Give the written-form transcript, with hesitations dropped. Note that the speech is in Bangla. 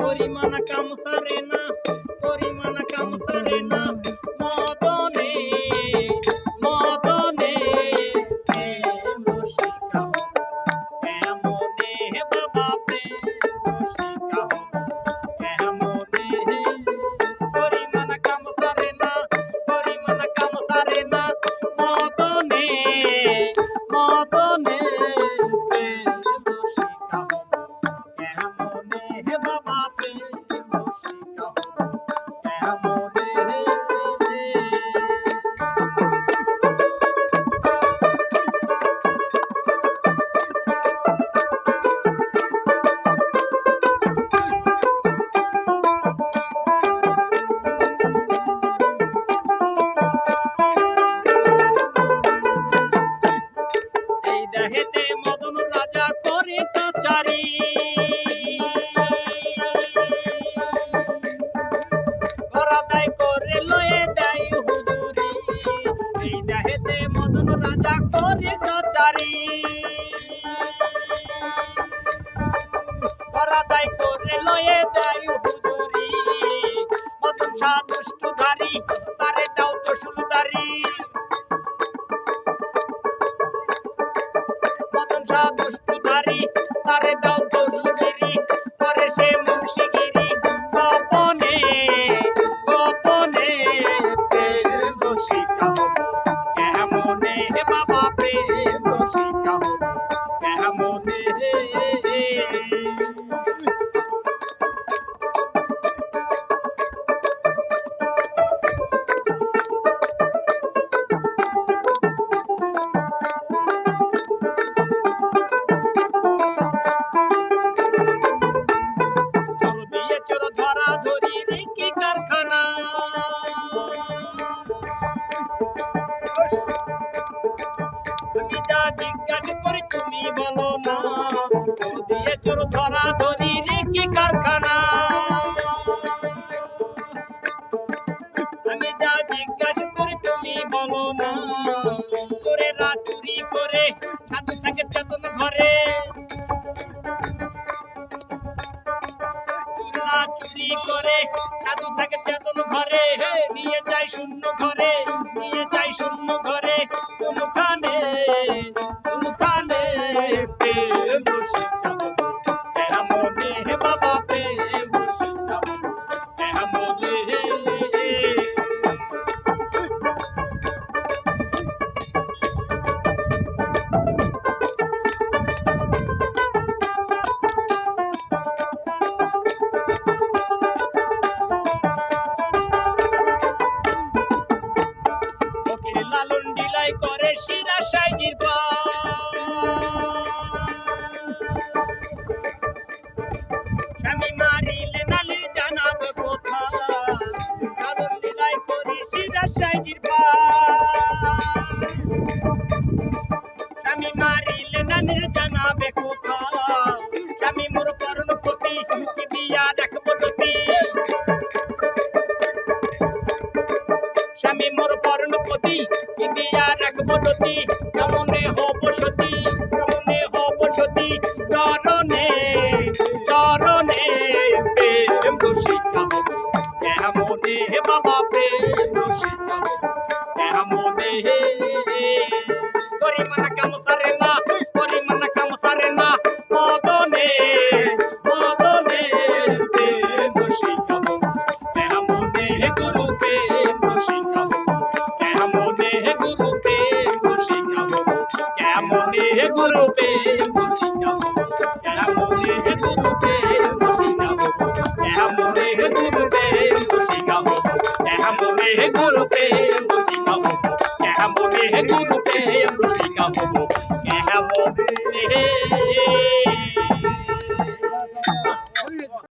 পরিমাণ কাম সারে না, পরিমাণ কাম সারে না, মদনে মদনে প্রেম রসিকা এমনে বাবা প্রেম রসিকা এমনে পরিমাণ কাম সারে না, পরিমাণ কাম সারে না, মদনে মদনে প্রেম রসিকা এমনে বাবা প্রেম রসিকা এমনে। এই দেহেতে মদন রাজা করে কাচারি, ওরা দায় করে লয়ে দেয় হুজুরি। এই দেহেতে মদন রাজা করে কাচারি, ওরা দায় করে লয়ে দেয় হুজুরি। মদন শাহ দুষ্টধারী তারে দাও দশুলদারি, মদন শাহ দুষ্টধারী তারে দাও দশুলগিরি, করে সে মুন্সিগিরি গোপনে গোপনে প্রেম রসিকা কেমনে বাবা প্রেম রসিকা কেমনে। চোর ধরা ধরি রিঙ্কি কারখানা, আমি যা জিজ্ঞাসা করি তুমি বলো না। দিয়ে চোর ধরা ধরি রিঙ্কি কারখানা, আমি যা জিজ্ঞাসা করি তুমি বলো না। চোরেরা চুরি করে সাধু থাকে চেতন ঘরে, চুরি করে সাধু থাকে চেতন ঘরে, নিয়ে যায় শূন্য ঘরে, নিয়ে যায় শূন্য ঘরে। কোনখানে কোনখানে প্রেম রসিকা এমনে বাবা প্রেম রসিকা এমনে। লালন ডিলাই করে শিরা সাইজির স্বামী মারিলে নালির জানাবে কোথা। লালন ডিলাই করে শিরা সাইজির স্বামী মারিলে নালির জানাবে কোথা। স্বামী মোর পরণপতি দিয়া রাখবো যদি, স্বামী মোর পরণপতি দিয়া রাখবো যদি। কেমনে হব সতী কেমনে হব সতী চরণে চরণে প্রেম রসিকা কেমনে বাবা প্রেম রসিকা কেমনে। পরিমাণ কাম সারে না, পরিমাণ কাম সারে না, মদনে মদনে প্রেম রসিকা কেমনে গুরু প্রেম রসিকা কেমনে গুরু প্রেম রসিকা কেমনে গুরু প্রেম রসিকা কেমনে গুরু প্রেম রসিকা কেমনে গুরু প্রেম রসিকা কেমনে গুরু প্রেম রসিকা কেমনে গুরু প্রেম রসিকা কেমনে।